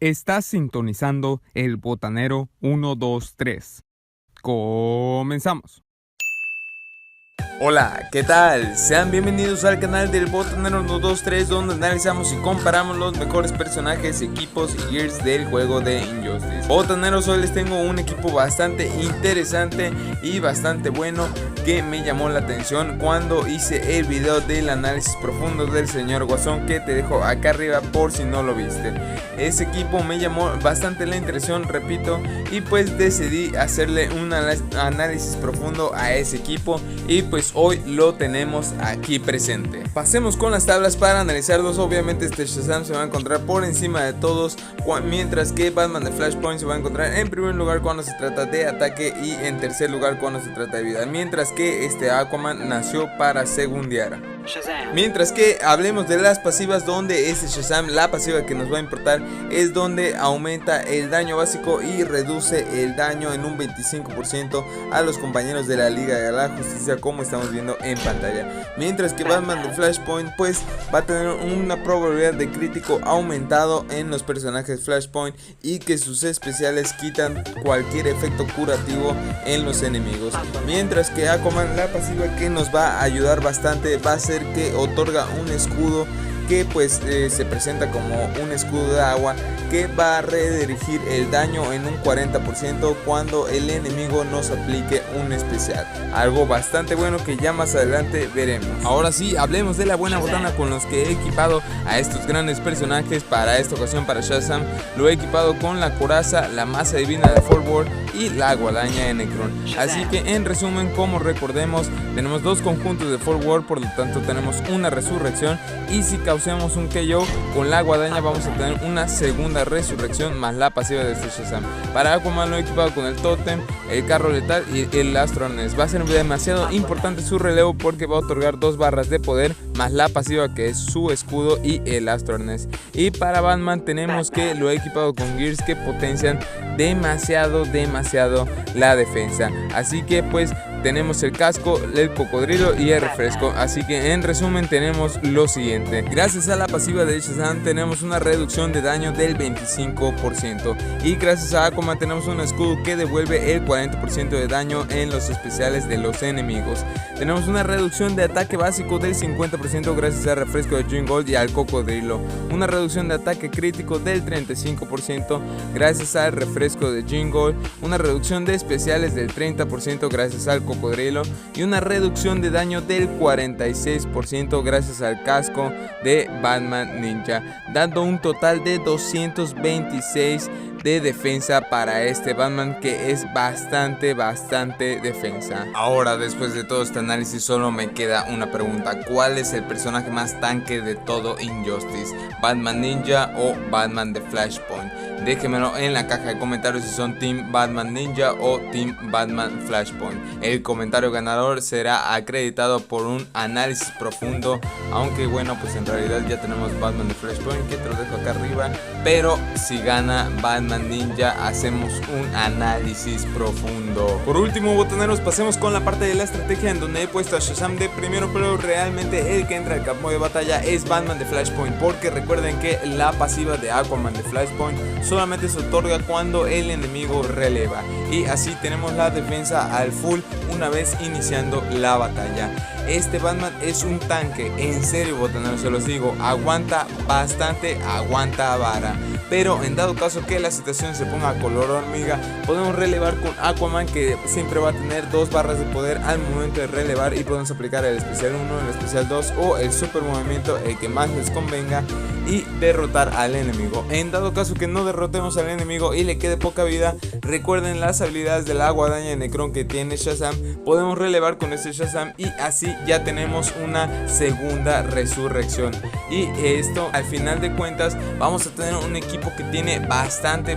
Estás sintonizando el Botanero 123. Comenzamos. Hola, ¿qué tal? Sean bienvenidos al canal del Botanero 123, donde analizamos y comparamos los mejores personajes, equipos y gears del juego de Injustice. Botaneros, hoy les tengo un equipo bastante interesante y bastante bueno que me llamó la atención cuando hice el video del análisis profundo del señor Guasón, que te dejo acá arriba por si no lo viste. Ese equipo me llamó bastante la atención, repito, y pues decidí hacerle un análisis profundo a ese equipo y pues hoy lo tenemos aquí presente. Pasemos con las tablas para analizarlos. Obviamente este Shazam se va a encontrar por encima de todos, mientras que Batman de Flashpoint se va a encontrar en primer lugar cuando se trata de ataque y en tercer lugar cuando se trata de vida, mientras que este Aquaman nació para segundear. Mientras que hablemos de las pasivas, donde este Shazam, la pasiva que nos va a importar es donde aumenta el daño básico y reduce el daño en un 25% a los compañeros de la Liga de la Justicia, como estamos viendo en pantalla. Mientras que Batman de Flashpoint pues va a tener una probabilidad de crítico aumentado en los personajes Flashpoint y que sus especiales quitan cualquier efecto curativo en los enemigos. Mientras que Aquaman, la pasiva que nos va a ayudar bastante, va a ser que otorga un escudo que pues se presenta como un escudo de agua que va a redirigir el daño en un 40% cuando el enemigo nos aplique un especial, algo bastante bueno que ya más adelante veremos. Ahora sí, hablemos de la buena botana con los que he equipado a estos grandes personajes. Para esta ocasión, para Shazam, lo he equipado con la coraza, la masa divina de Forward y la guadaña de Necron. Así que en resumen, como recordemos, tenemos dos conjuntos de Forward, por lo tanto tenemos una resurrección, y si causamos un KO con la guadaña vamos a tener una segunda resurrección más la pasiva de este Shazam. Para Aquaman lo he equipado con el Totem, el carro letal y el Astro Arnés. Va a ser demasiado importante su relevo porque va a otorgar 2 barras de poder más la pasiva que es su escudo y el Astro Arnés. Y para Batman tenemos que lo he equipado con gears que potencian demasiado la defensa. Así que pues tenemos el casco, el cocodrilo y el refresco. Así que en resumen tenemos lo siguiente: gracias a la pasiva de Shazam tenemos una reducción de daño del 25%, y gracias a Aquaman tenemos un escudo que devuelve el 40% de daño en los especiales de los enemigos. Tenemos una reducción de ataque básico del 50% gracias al refresco de Green Gold y al cocodrilo, una reducción de ataque crítico del 35% gracias al refresco de Green Gold, una reducción de especiales del 30% gracias al cocodrilo y una reducción de daño del 46% gracias al casco de Batman Ninja, dando un total de 226 de defensa para este Batman, que es bastante defensa. Ahora, después de todo este análisis, solo me queda una pregunta: ¿cuál es el personaje más tanque de todo Injustice? ¿Batman Ninja o Batman de Flashpoint? Déjenmelo en la caja de comentarios si son Team Batman Ninja o Team Batman Flashpoint. El comentario ganador será acreditado por un análisis profundo, aunque bueno, pues en realidad ya tenemos Batman de Flashpoint, que te lo dejo acá arriba, pero si gana Batman Ninja hacemos un análisis profundo. Por último, botaneros, pasemos con la parte de la estrategia, en donde he puesto a Shazam de primero, pero realmente el que entra al campo de batalla es Batman de Flashpoint, porque recuerden que la pasiva de Aquaman de Flashpoint solamente se otorga cuando el enemigo releva, y así tenemos la defensa al full una vez iniciando la batalla. Este Batman es un tanque, en serio, botaneros, se los digo, aguanta bastante, aguanta vara. Pero en dado caso que la situación se ponga color hormiga, podemos relevar con Aquaman, que siempre va a tener 2 barras de poder al momento de relevar, y podemos aplicar el especial 1, el especial 2 o el super movimiento, el que más les convenga, y derrotar al enemigo. En dado caso que no derrotemos al enemigo y le quede poca vida, recuerden las habilidades de la guadaña de Necron que tiene Shazam, podemos relevar con este Shazam y así ya tenemos una segunda resurrección. Y esto, al final de cuentas, vamos a tener un equipo que tiene bastante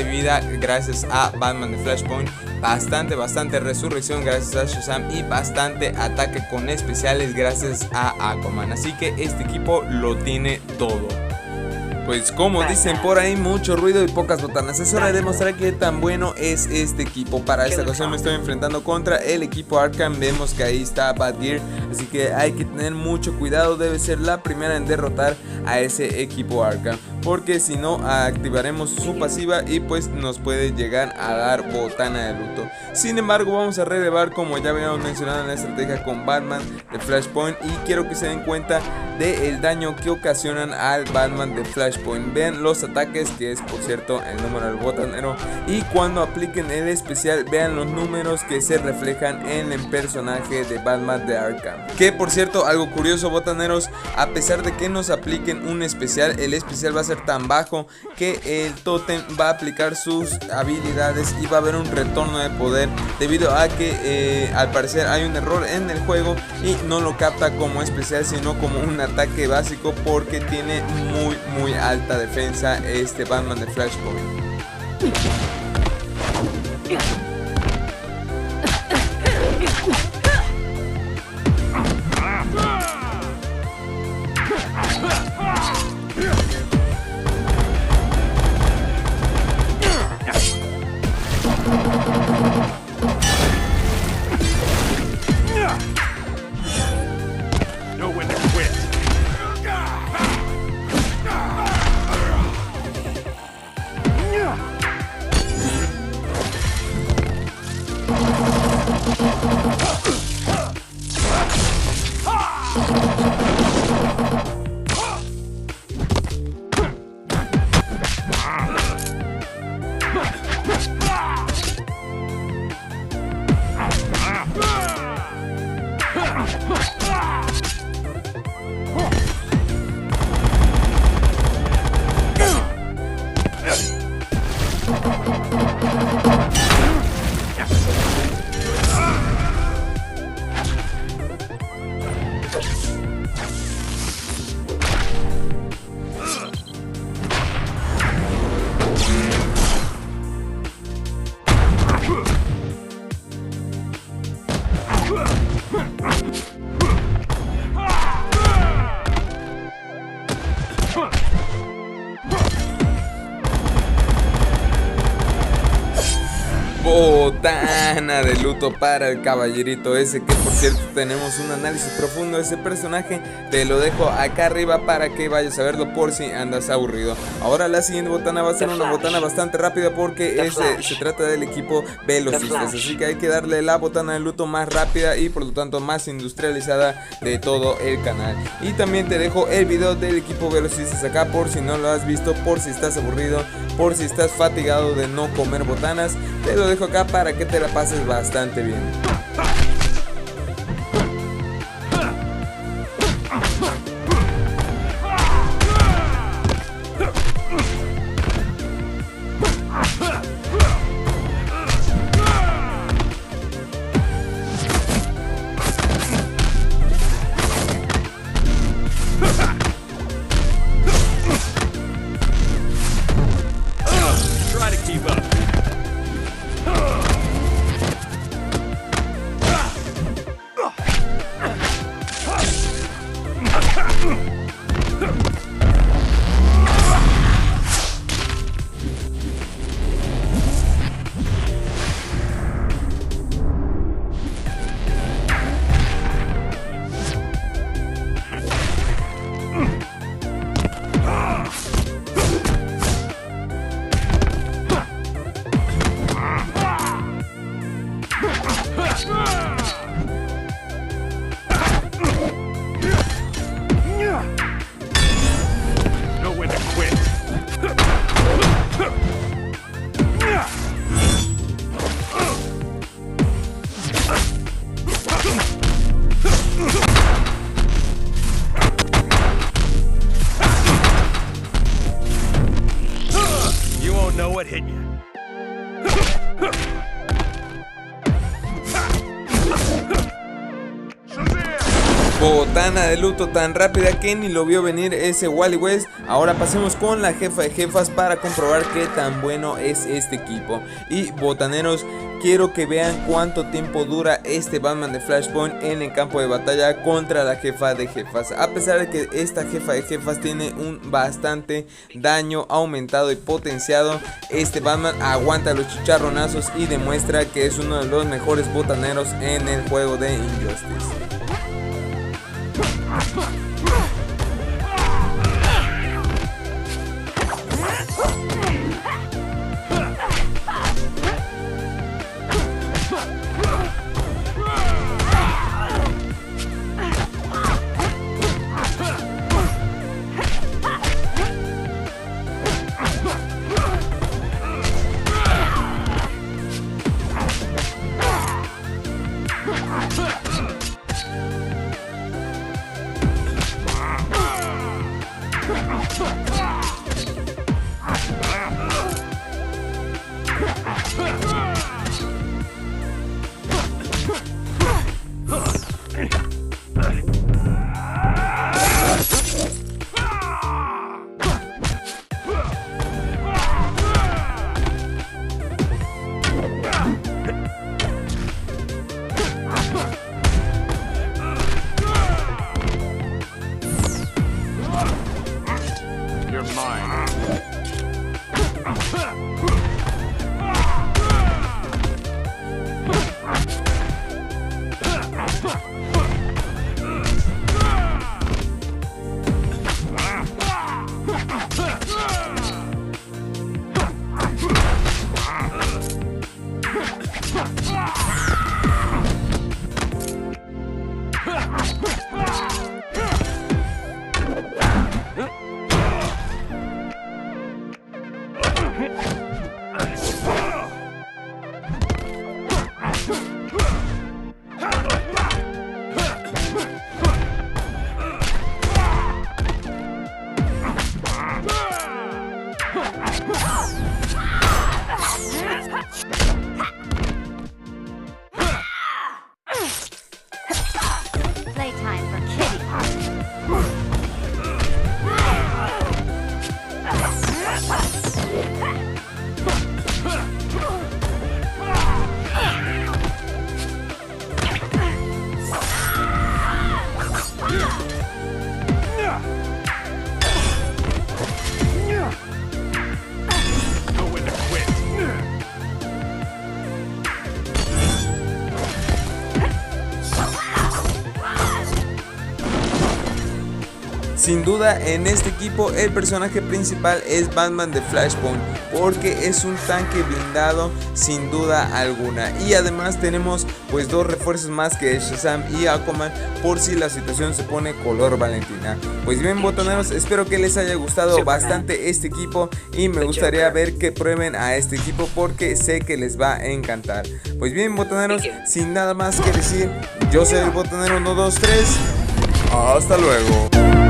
vida gracias a Batman de Flashpoint, bastante resurrección gracias a Shazam y bastante ataque con especiales gracias a Aquaman. Así que este equipo lo tiene todo. Pues como dicen por ahí, mucho ruido y pocas botanas. Es hora de demostrar qué tan bueno es este equipo. Para esta ocasión me estoy enfrentando contra el equipo Arkham. Vemos que ahí está Batgear, así que hay que tener mucho cuidado. Debe ser la primera en derrotar a ese equipo Arkham, porque si no activaremos su pasiva y pues nos puede llegar a dar botana de luto. Sin embargo, vamos a relevar, como ya habíamos mencionado en la estrategia con Batman de Flashpoint, y quiero que se den cuenta del daño que ocasionan al Batman de Flashpoint. Vean los ataques, que es por cierto el número del botanero, y cuando apliquen el especial vean los números que se reflejan en el personaje de Batman de Arkham. Que por cierto, algo curioso, botaneros, a pesar de que nos apliquen un especial, el especial va a ser tan bajo que el tótem va a aplicar sus habilidades y va a haber un retorno de poder, debido a que al parecer hay un error en el juego y no lo capta como especial sino como un ataque básico, porque tiene muy alta defensa este Batman de Flashpoint. Botana de luto para el caballerito ese, que por cierto tenemos un análisis profundo de ese personaje. Te lo dejo acá arriba para que vayas a verlo por si andas aburrido. Ahora la siguiente botana va a ser una botana bastante rápida, porque se trata del equipo Velocistas, así que hay que darle la botana de luto más rápida y por lo tanto más industrializada de todo el canal. Y también te dejo el video del equipo Velocistas acá por si no lo has visto, por si estás aburrido, por si estás fatigado de no comer botanas. Te lo dejo acá para que te la pases bastante bien. Botana de luto tan rápida que ni lo vio venir ese Wally West. Ahora pasemos con la jefa de jefas para comprobar qué tan bueno es este equipo. Y botaneros, quiero que vean cuánto tiempo dura este Batman de Flashpoint en el campo de batalla contra la jefa de jefas. A pesar de que esta jefa de jefas tiene un bastante daño aumentado y potenciado, este Batman aguanta los chicharronazos y demuestra que es uno de los mejores botaneros en el juego de Injustice. Playtime for Kitty. Sin duda en este equipo el personaje principal es Batman de Flashpoint, porque es un tanque blindado sin duda alguna, y además tenemos pues dos refuerzos más que Shazam y Aquaman por si la situación se pone color Valentina. Pues bien, botaneros, espero que les haya gustado bastante este equipo y me gustaría ver que prueben a este equipo porque sé que les va a encantar. Pues bien, botaneros, sin nada más que decir, yo soy el botanero 123, hasta luego.